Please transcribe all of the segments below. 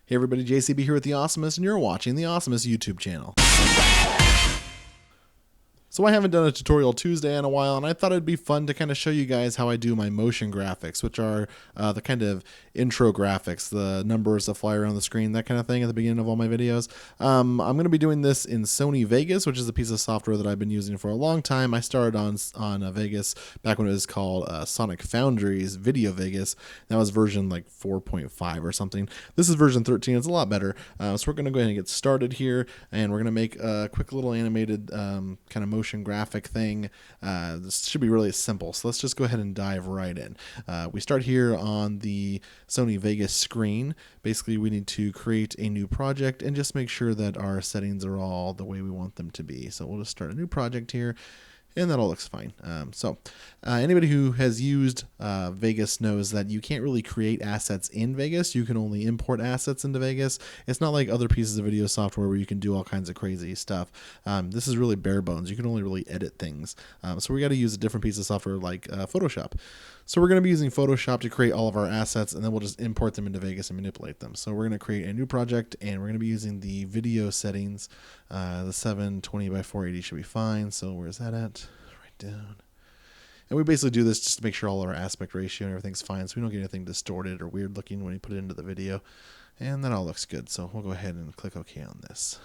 Hey everybody, JCB here with The Awesomest, and you're watching The Awesomest YouTube channel. So I haven't done a tutorial Tuesday in a while, and I thought it'd be fun to kind of show you guys how I do my motion graphics, which are the kind of intro graphics, the numbers that fly around the screen, that kind of thing at the beginning of all my videos. I'm going to be doing this in Sony Vegas, which is a piece of software that I've been using for a long time. I started on Vegas back when it was called Sonic Foundry's Video Vegas. That was version like 4.5 or something. This is version 13. It's a lot better. So we're going to go ahead and get started here, and we're going to make a quick little animated kind of motion graphic thing. This should be really simple, so let's just go ahead and dive right in. We start here on the Sony Vegas screen. Basically, we need to create a new project and just make sure that our settings are all the way we want them to be. So we'll just start a new project here, and that all looks fine. Anybody who has used Vegas knows that you can't really create assets in Vegas. You can only import assets into Vegas. It's not like other pieces of video software where you can do all kinds of crazy stuff. This is really bare bones. You can only really edit things. So we got to use a different piece of software like Photoshop. So we're going to be using Photoshop to create all of our assets, and then we'll just import them into Vegas and manipulate them. So we're going to create a new project, and we're going to be using the video settings. The 720 by 480 should be fine. So where's that at? Right down. And we basically do this just to make sure all of our aspect ratio and everything's fine, so we don't get anything distorted or weird looking when we put it into the video. And that all looks good. So we'll go ahead and click OK on this.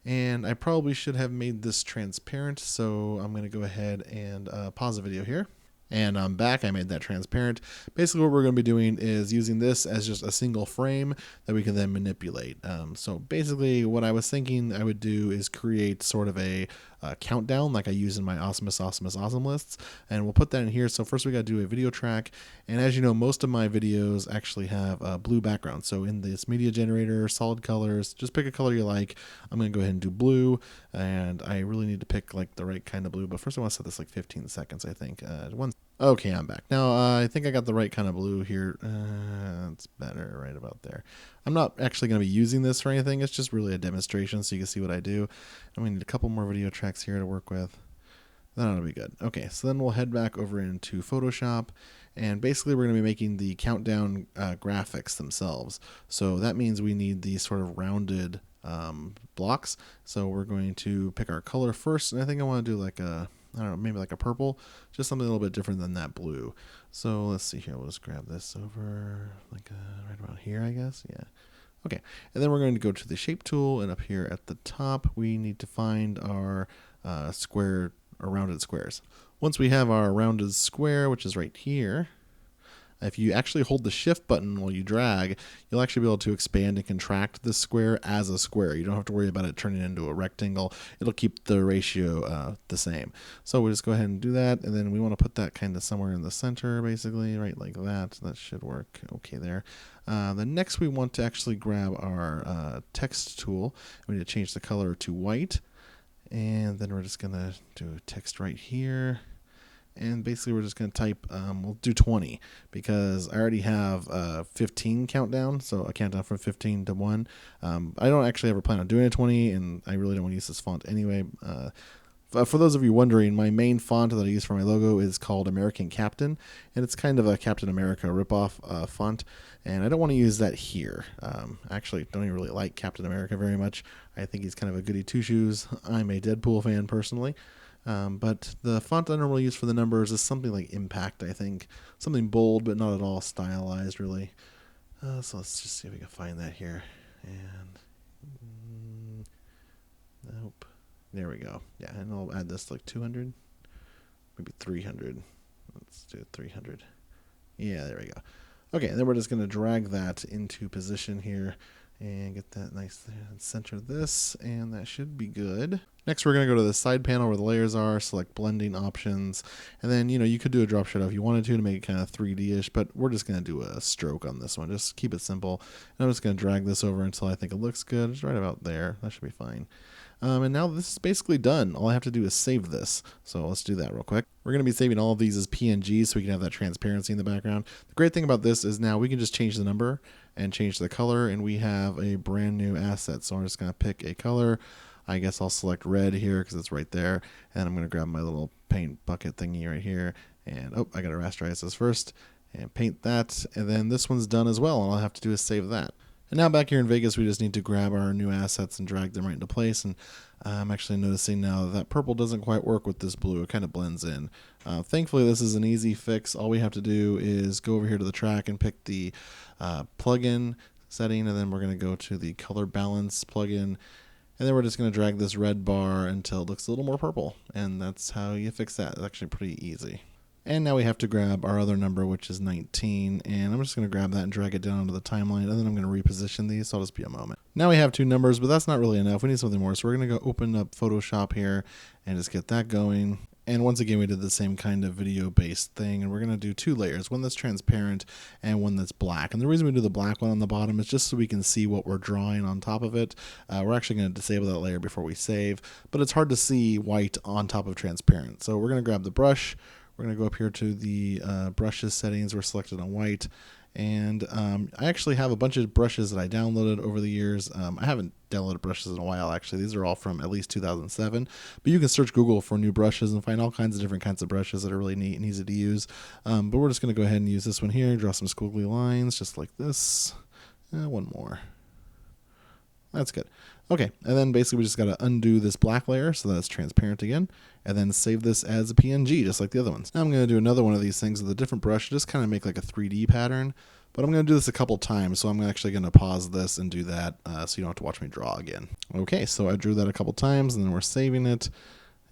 And I probably should have made this transparent, so I'm going to go ahead and pause the video here. And I'm back. I made that transparent. Basically what we're going to be doing is using this as just a single frame that we can then manipulate. So basically what I was thinking I would do is create sort of a countdown like I use in my awesome lists. And we'll put that in here. So first we got to do a video track. And as you know, most of my videos actually have a blue background. So in this media generator, solid colors, just pick a color you like. I'm going to go ahead and do blue. And I really need to pick like the right kind of blue. But first I want to set this like 15 seconds, I think. Okay, I'm back. Now, I think I got the right kind of blue here. It's better right about there. I'm not actually going to be using this for anything. It's just really a demonstration so you can see what I do. And we need a couple more video tracks here to work with. Then that'll be good. Okay, so then we'll head back over into Photoshop. And basically we're going to be making the countdown graphics themselves. So that means we need these sort of rounded blocks. So we're going to pick our color first. And I think I want to do like a... I don't know, maybe like a purple, just something a little bit different than that blue. So let's see here. We'll just grab this over like right around here, I guess. Yeah. Okay. And then we're going to go to the shape tool, and up here at the top, we need to find our square or rounded squares. Once we have our rounded square, which is right here, if you actually hold the shift button while you drag, you'll actually be able to expand and contract this square as a square. You don't have to worry about it turning into a rectangle. It'll keep the ratio the same. So we'll just go ahead and do that. And then we want to put that kind of somewhere in the center, basically, right like that. That should work okay there. Then next we want to actually grab our text tool. We need to change the color to white. And then we're just going to do text right here. And basically we're just going to type, we'll do 20 because I already have 15 countdown. So a countdown from 15 to 1. I don't actually ever plan on doing a 20, and I really don't want to use this font anyway. For those of you wondering, my main font that I use for my logo is called American Captain, and it's kind of a Captain America ripoff font, and I don't want to use that here. Actually, don't even really like Captain America very much. I think he's kind of a goody two-shoes. I'm a Deadpool fan personally. But the font I normally use for the numbers is something like Impact, I think. Something bold, but not at all stylized, really. So let's just see if we can find that here. And nope. There we go. Yeah, and I'll add this to like 200. Maybe 300. Let's do 300. Yeah, there we go. Okay, and then we're just going to drag that into position here. And get that nice there and center this, and that should be good. Next, we're going to go to the side panel where the layers are, select blending options, and then, you could do a drop shadow if you wanted to make it kind of 3D-ish, but we're just going to do a stroke on this one. Just keep it simple. And I'm just going to drag this over until I think it looks good. It's right about there. That should be fine. And now this is basically done. All I have to do is save this. So let's do that real quick. We're going to be saving all of these as PNGs so we can have that transparency in the background. The great thing about this is now we can just change the number and change the color, and we have a brand new asset. So I'm just going to pick a color. I guess I'll select red here because it's right there. And I'm going to grab my little paint bucket thingy right here. And I got to rasterize this first and paint that. And then this one's done as well. And all I have to do is save that. And now back here in Vegas, we just need to grab our new assets and drag them right into place. And I'm actually noticing now that purple doesn't quite work with this blue. It kind of blends in. Thankfully, this is an easy fix. All we have to do is go over here to the track and pick the plugin setting, and then we're going to go to the color balance plugin. And then we're just going to drag this red bar until it looks a little more purple. And that's how you fix that. It's actually pretty easy. And now we have to grab our other number, which is 19, and I'm just going to grab that and drag it down onto the timeline, and then I'm going to reposition these, so I'll just be a moment. Now we have two numbers, but that's not really enough. We need something more, so we're going to go open up Photoshop here and just get that going. And once again, we did the same kind of video-based thing, and we're going to do two layers, one that's transparent and one that's black. And the reason we do the black one on the bottom is just so we can see what we're drawing on top of it. We're actually going to disable that layer before we save, but it's hard to see white on top of transparent. So we're going to grab the brush. We're going to go up here to the brushes settings. We're selected on white. And I actually have a bunch of brushes that I downloaded over the years. I haven't downloaded brushes in a while, actually. These are all from at least 2007. But you can search Google for new brushes and find all kinds of different kinds of brushes that are really neat and easy to use. But we're just going to go ahead and use this one here. Draw some squiggly lines just like this. One more. That's good. Okay, and then basically we just got to undo this black layer so that it's transparent again, and then save this as a PNG just like the other ones. Now I'm going to do another one of these things with a different brush, just kind of make like a 3D pattern, but I'm going to do this a couple times, so I'm actually going to pause this and do that so you don't have to watch me draw again. Okay, so I drew that a couple times, and then we're saving it,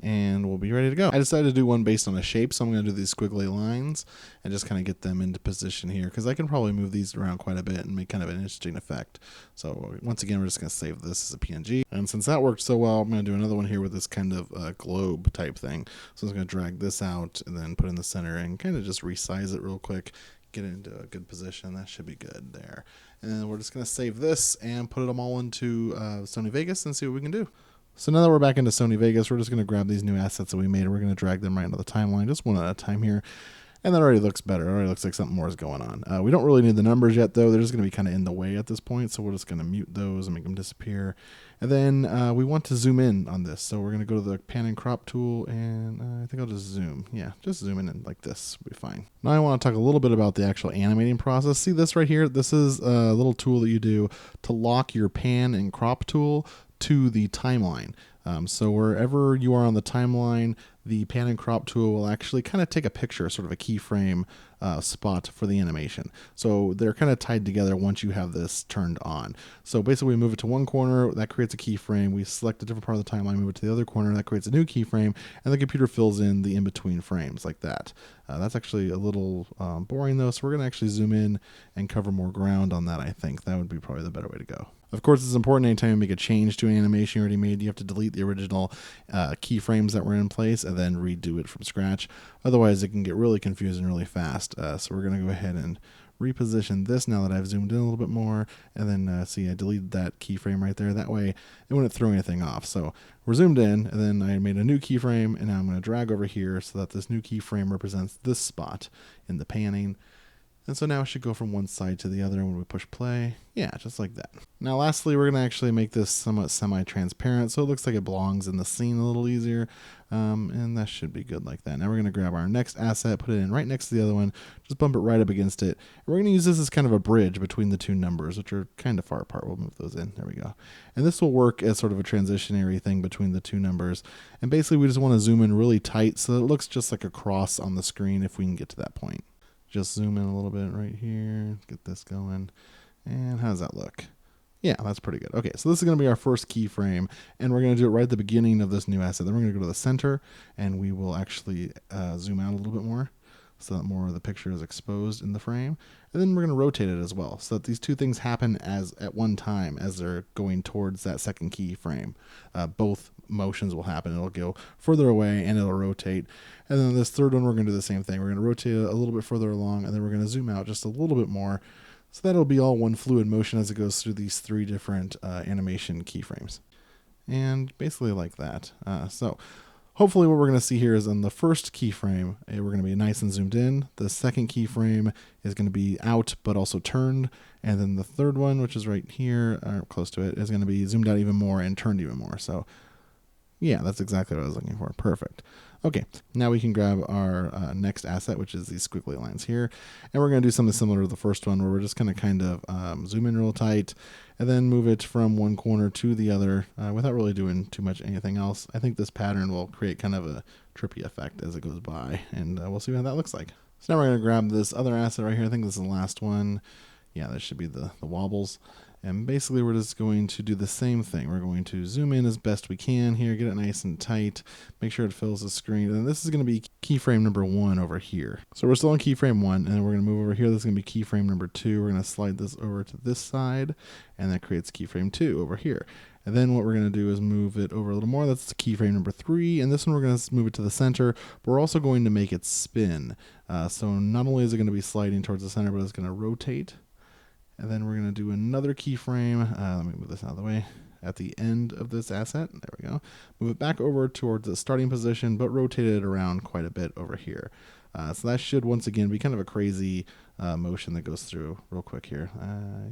and we'll be ready to go. I decided to do one based on a shape, so I'm going to do these squiggly lines and just kind of get them into position here, because I can probably move these around quite a bit and make kind of an interesting effect. So once again, we're just going to save this as a PNG. And since that worked so well, I'm going to do another one here with this kind of globe type thing. So I'm going to drag this out and then put it in the center and kind of just resize it real quick, get it into a good position. That should be good there. And then we're just going to save this and put them all into Sony Vegas and see what we can do. So now that we're back into Sony Vegas, we're just going to grab these new assets that we made, and we're going to drag them right into the timeline, just one at a time here. And that already looks better. It already looks like something more is going on. We don't really need the numbers yet, though. They're just going to be kind of in the way at this point, so we're just going to mute those and make them disappear. And then we want to zoom in on this, so we're going to go to the pan and crop tool, and I think I'll just zoom. Yeah, just zoom in like this. We'll be fine. Now I want to talk a little bit about the actual animating process. See this right here? This is a little tool that you do to lock your pan and crop tool to the timeline. So wherever you are on the timeline, the pan and crop tool will actually kind of take a picture, sort of a keyframe spot for the animation. So they're kind of tied together once you have this turned on. So basically we move it to one corner, that creates a keyframe. We select a different part of the timeline, move it to the other corner, that creates a new keyframe, and the computer fills in the in-between frames like that. That's actually a little boring though, so we're going to actually zoom in and cover more ground on that, I think. That would be probably the better way to go. Of course, it's important anytime you make a change to an animation you already made, you have to delete the original keyframes that were in place and then redo it from scratch. Otherwise, it can get really confusing really fast. So we're going to go ahead and reposition this now that I've zoomed in a little bit more. And then see, I deleted that keyframe right there. That way, it wouldn't throw anything off. So we're zoomed in, and then I made a new keyframe, and now I'm going to drag over here so that this new keyframe represents this spot in the panning. And so now it should go from one side to the other when we push play. Yeah, just like that. Now lastly, we're going to actually make this somewhat semi-transparent so it looks like it belongs in the scene a little easier. And that should be good like that. Now we're going to grab our next asset, put it in right next to the other one, just bump it right up against it. And we're going to use this as kind of a bridge between the two numbers, which are kind of far apart. We'll move those in. There we go. And this will work as sort of a transitionary thing between the two numbers. And basically we just want to zoom in really tight so that it looks just like a cross on the screen if we can get to that point. Just zoom in a little bit right here, get this going, and how does that look? Yeah, that's pretty good. Okay, so this is going to be our first keyframe, and we're going to do it right at the beginning of this new asset. Then we're going to go to the center, and we will actually zoom out a little bit more so that more of the picture is exposed in the frame. And then we're going to rotate it as well so that these two things happen at one time as they're going towards that second keyframe. Both motions will happen. It'll go further away and it'll rotate. And then this third one, we're going to do the same thing. We're going to rotate it a little bit further along, and then we're going to zoom out just a little bit more so that it'll be all one fluid motion as it goes through these three different animation keyframes. And basically like that. So hopefully what we're going to see here is on the first keyframe, we're going to be nice and zoomed in. The second keyframe is going to be out but also turned. And then the third one, which is right here, close to it, is going to be zoomed out even more and turned even more. So Yeah, that's exactly what I was looking for. Perfect. Okay, now we can grab our next asset, which is these squiggly lines here. And we're going to do something similar to the first one where we're just going to kind of zoom in real tight and then move it from one corner to the other without really doing too much anything else. I think this pattern will create kind of a trippy effect as it goes by, and we'll see what that looks like. So now we're going to grab this other asset right here. I think this is the last one. Yeah, this should be the wobbles. And basically we're just going to do the same thing. We're going to zoom in as best we can here, get it nice and tight, make sure it fills the screen. And this is going to be keyframe number 1 over here. So we're still on keyframe 1, and then we're going to move over here. This is going to be keyframe number 2. We're going to slide this over to this side, and that creates keyframe 2 over here. And then what we're going to do is move it over a little more. That's keyframe number 3. And this one we're going to move it to the center, but we're also going to make it spin. So not only is it going to be sliding towards the center, but it's going to rotate. And then we're going to do another keyframe. Let me move this out of the way. At the end of this asset, there we go. Move it back over towards the starting position, but rotate it around quite a bit over here. So that should once again be kind of a crazy motion that goes through real quick here.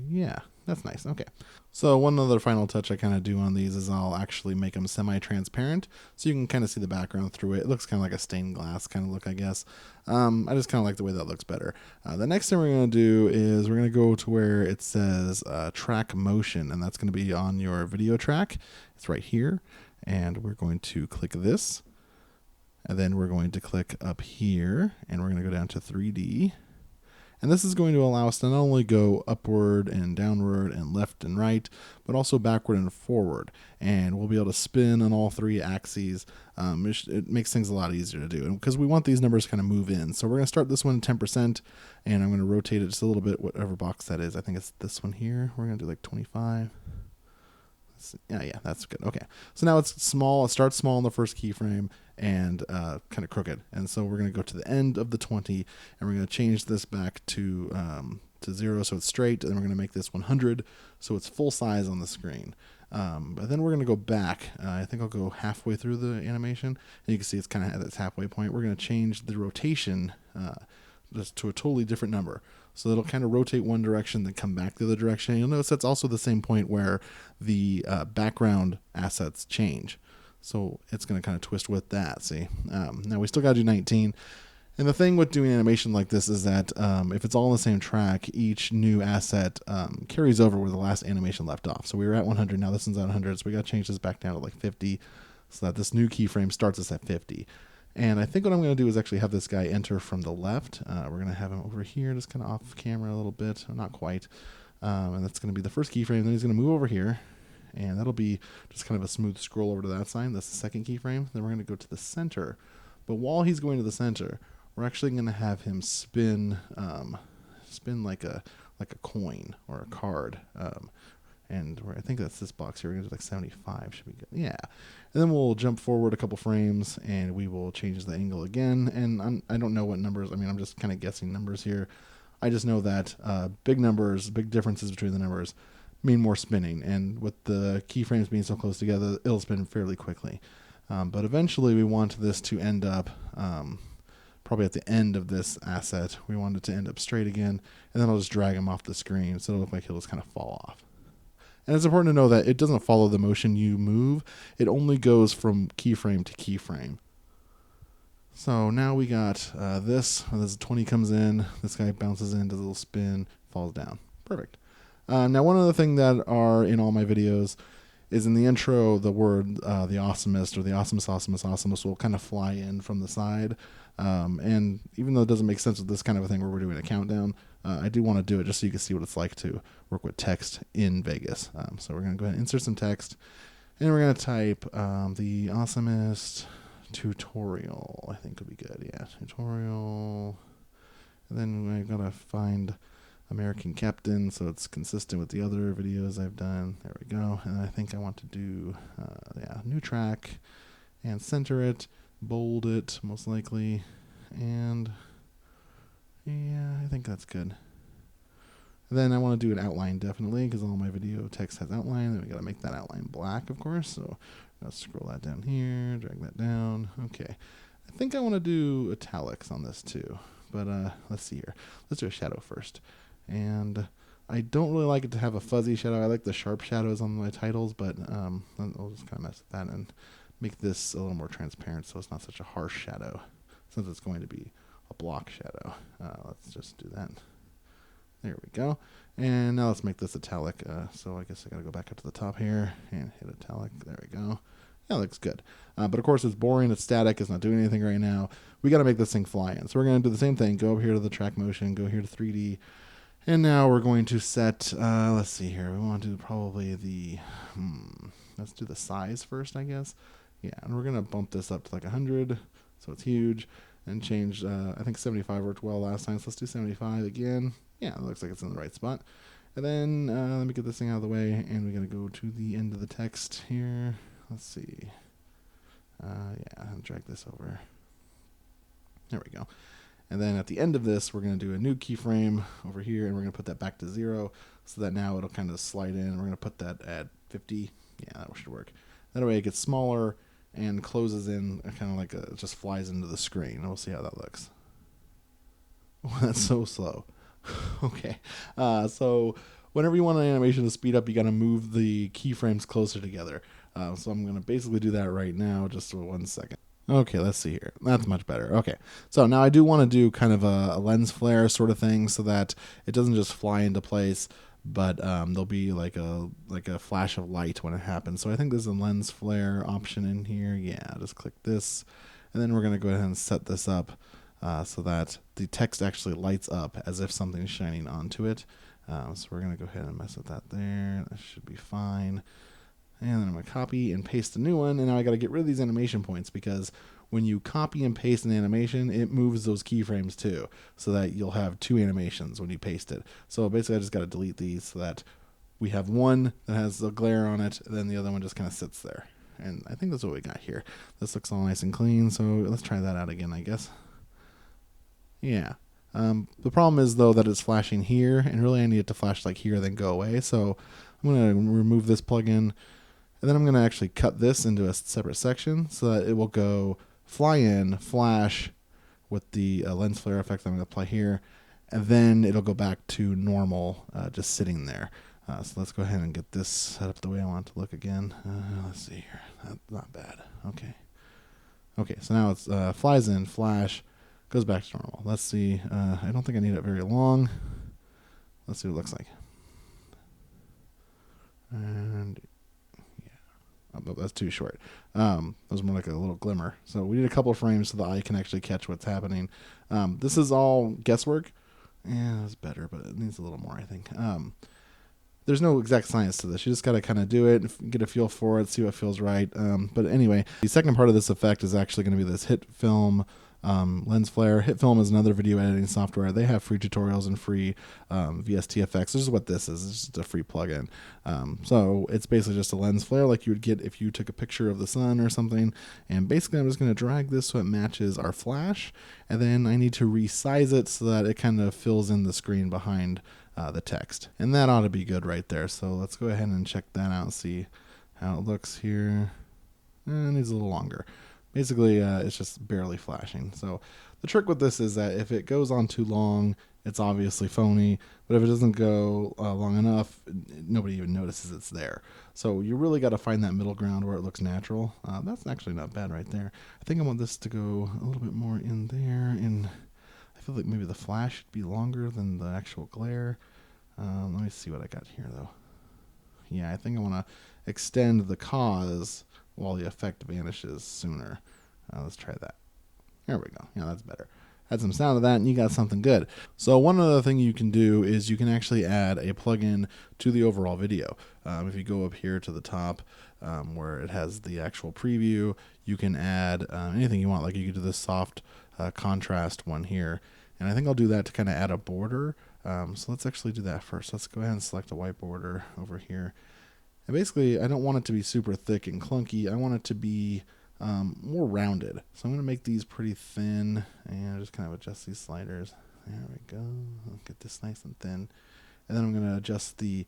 Yeah, that's nice. Okay. So one other final touch I kind of do on these is I'll actually make them semi-transparent so you can kind of see the background through it. It looks kind of like a stained glass kind of look, I guess. I just kind of like the way that looks better. The next thing we're going to do is we're going to go to where it says track motion, and that's going to be on your video track. It's right here, and we're going to click this, and then we're going to click up here, and we're going to go down to 3D. And this is going to allow us to not only go upward and downward and left and right, but also backward and forward. And we'll be able to spin on all 3 axes. It makes things a lot easier to do. And because we want these numbers to kind of move in. So we're going to start this one at 10%, and I'm going to rotate it just a little bit, whatever box that is. I think it's this one here. We're going to do like 25. Yeah, that's good. Okay. So now it's small. It starts small in the first keyframe and kind of crooked. And so we're going to go to the end of the 20, and we're going to change this back to 0 so it's straight, and then we're going to make this 100 so it's full size on the screen. But then we're going to go back. I think I'll go halfway through the animation, and you can see it's kind of at its halfway point. We're going to change the rotation just to a totally different number. So it'll kind of rotate one direction, then come back the other direction. You'll notice that's also the same point where the background assets change. So it's going to kind of twist with that, see? Now we still got to do 19. And the thing with doing animation like this is that if it's all on the same track, each new asset carries over where the last animation left off. So we were at 100, now this one's at 100, so we got to change this back down to like 50 so that this new keyframe starts us at 50. And I think what I'm going to do is actually have this guy enter from the left. We're going to have him over here, just kind of off camera a little bit, not quite. And that's going to be the first keyframe. Then he's going to move over here, and that'll be just kind of a smooth scroll over to that side. That's the second keyframe. Then we're going to go to the center. But while he's going to the center, we're actually going to have him spin like a coin or a card. And I think that's this box here. We're going to do like 75. Should be good. Yeah. And then we'll jump forward a couple frames, and we will change the angle again. And I don't know what numbers. I mean, I'm just kind of guessing numbers here. I just know that big numbers, big differences between the numbers mean more spinning. And with the keyframes being so close together, it'll spin fairly quickly. But eventually we want this to end up probably at the end of this asset. We want it to end up straight again, and then I'll just drag him off the screen so it'll look like he'll just kind of fall off. And it's important to know that it doesn't follow the motion you move. It only goes from keyframe to keyframe. So now we got this. As 20 comes in, this guy bounces in, does a little spin, falls down. Perfect. Now one other thing that are in all my videos is in the intro, the word the awesomest or the awesomest will kind of fly in from the side. And even though it doesn't make sense with this kind of a thing where we're doing a countdown, I do want to do it just so you can see what it's like to work with text in Vegas. So we're going to go ahead and insert some text, and we're going to type the awesomest tutorial, I think would be good. Yeah, tutorial. And then I got to find American Captain so it's consistent with the other videos I've done. There we go. And I think I want to do new track and center it, bold it most likely, and yeah, I think that's good. Then I want to do an outline definitely because all my video text has outline. Then we got to make that outline black, of course. So I'll scroll that down here, drag that down. Okay. I think I want to do italics on this too, but let's see here. Let's do a shadow first. And I don't really like it to have a fuzzy shadow. I like the sharp shadows on my titles, but I'll just kind of mess with that and make this a little more transparent so it's not such a harsh shadow, since it's going to be a block shadow. Let's just do that. There we go. And now let's make this italic. So I guess I got to go back up to the top here and hit italic. There we go. Yeah, looks good. But of course, it's boring. It's static. It's not doing anything right now. We got to make this thing fly in. So we're going to do the same thing. Go over here to the track motion. Go here to 3D. And now we're going to set, let's see here. We want to do probably the, let's do the size first, I guess. Yeah, and we're going to bump this up to like 100. So it's huge. And change, I think 75 worked well last time. So let's do 75 again. Yeah, it looks like it's in the right spot. And then let me get this thing out of the way. And we're going to go to the end of the text here. Let's see. Yeah, I'll drag this over. There we go. And then at the end of this, we're going to do a new keyframe over here. And we're going to put that back to 0 so that now it'll kind of slide in. We're going to put that at 50. Yeah, that should work. That way it gets smaller and closes in kind of like it just flies into the screen. We'll see how that looks. Oh, that's so slow. Okay. So whenever you want an animation to speed up, you got to move the keyframes closer together. So I'm going to basically do that right now, just for 1 second. Okay, let's see here. That's much better. Okay, so now I do want to do kind of a lens flare sort of thing so that it doesn't just fly into place, but there'll be like a flash of light when it happens. So I think there's a lens flare option in here. Yeah, just click this, and then we're going to go ahead and set this up so that the text actually lights up as if something's shining onto it. So we're going to go ahead and mess with that there. That should be fine. And then I'm going to copy and paste a new one. And now I got to get rid of these animation points because when you copy and paste an animation, it moves those keyframes too, so that you'll have 2 animations when you paste it. So basically I just got to delete these so that we have one that has the glare on it, and then the other one just kind of sits there. And I think that's what we got here. This looks all nice and clean, so let's try that out again, I guess. Yeah. The problem is, though, that it's flashing here, and really I need it to flash like here, then go away. So I'm going to remove this plugin. And then I'm going to actually cut this into a separate section so that it will go fly in, flash with the lens flare effect I'm going to apply here, and then it'll go back to normal, just sitting there. So let's go ahead and get this set up the way I want it to look again. Let's see here. Not bad. Okay. Okay, so now it's flies in, flash, goes back to normal. Let's see. I don't think I need it very long. Let's see what it looks like. And oh, that's too short. That was more like a little glimmer. So we need a couple of frames so the eye can actually catch what's happening. This is all guesswork. Yeah, that's better, but it needs a little more, I think. There's no exact science to this. You just got to kind of do it, get a feel for it, see what feels right. But anyway, the second part of this effect is actually going to be this hit film lens flare. HitFilm is another video editing software. They have free tutorials and free VSTFX. This is what this is. It's just a free plugin. So it's basically just a lens flare like you would get if you took a picture of the sun or something. And basically I'm just going to drag this so it matches our flash. And then I need to resize it so that it kind of fills in the screen behind the text. And that ought to be good right there. So let's go ahead and check that out and see how it looks here. It needs a little longer. Basically, it's just barely flashing. So the trick with this is that if it goes on too long, it's obviously phony. But if it doesn't go long enough, nobody even notices it's there. So you really got to find that middle ground where it looks natural. That's actually not bad right there. I think I want this to go a little bit more in there. And I feel like maybe the flash should be longer than the actual glare. Let me see what I got here, though. Yeah, I think I want to extend the cause while the effect vanishes sooner. Let's try that. There we go. Yeah, that's better. Add some sound to that and you got something good. So one other thing you can do is you can actually add a plugin to the overall video. If you go up here to the top where it has the actual preview, you can add anything you want. Like you could do this soft contrast one here. And I think I'll do that to kind of add a border. So let's actually do that first. Let's go ahead and select a white border over here. And basically, I don't want it to be super thick and clunky. I want it to be more rounded. So I'm going to make these pretty thin and just kind of adjust these sliders. There we go. I'll get this nice and thin. And then I'm going to adjust the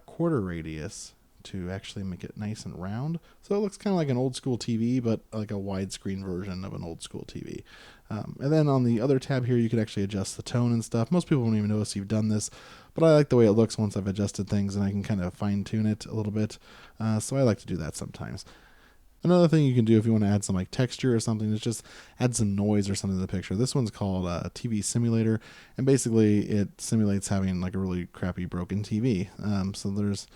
quarter radius to actually make it nice and round. So it looks kind of like an old school TV, but like a widescreen version of an old school TV. And then on the other tab here, you can actually adjust the tone and stuff. Most people won't even notice you've done this, but I like the way it looks once I've adjusted things and I can kind of fine tune it a little bit. So I like to do that sometimes. Another thing you can do if you want to add some like texture or something is just add some noise or something to the picture. This one's called TV Simulator, and basically it simulates having like a really crappy broken TV. So there's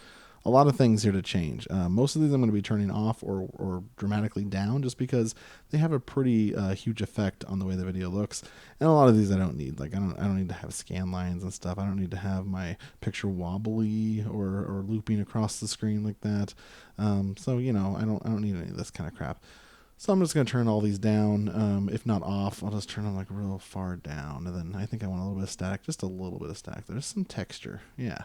a lot of things here to change. Most of these I'm going to be turning off or dramatically down just because they have a pretty huge effect on the way the video looks. And a lot of these I don't need. Like I don't need to have scan lines and stuff. I don't need to have my picture wobbly or looping across the screen like that. So you know I don't need any of this kind of crap. So I'm just going to turn all these down. If not off, I'll just turn them like real far down. And then I think I want a little bit of static, just a little bit of static. There's some texture. Yeah.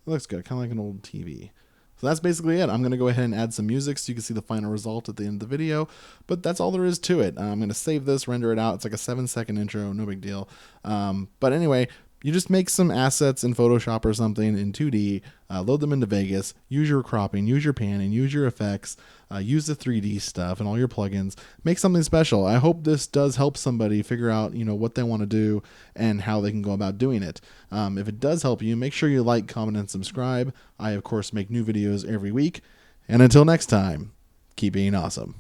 It looks good, kind of like an old TV. So that's basically it. I'm going to go ahead and add some music so you can see the final result at the end of the video. But that's all there is to it. I'm going to save this, render it out. It's like a 7-second intro, no big deal. But anyway, you just make some assets in Photoshop or something in 2D, load them into Vegas, use your cropping, use your panning, use your effects, use the 3D stuff and all your plugins. Make something special. I hope this does help somebody figure out, you know, what they want to do and how they can go about doing it. If it does help you, make sure you like, comment, and subscribe. I, of course, make new videos every week. And until next time, keep being awesome.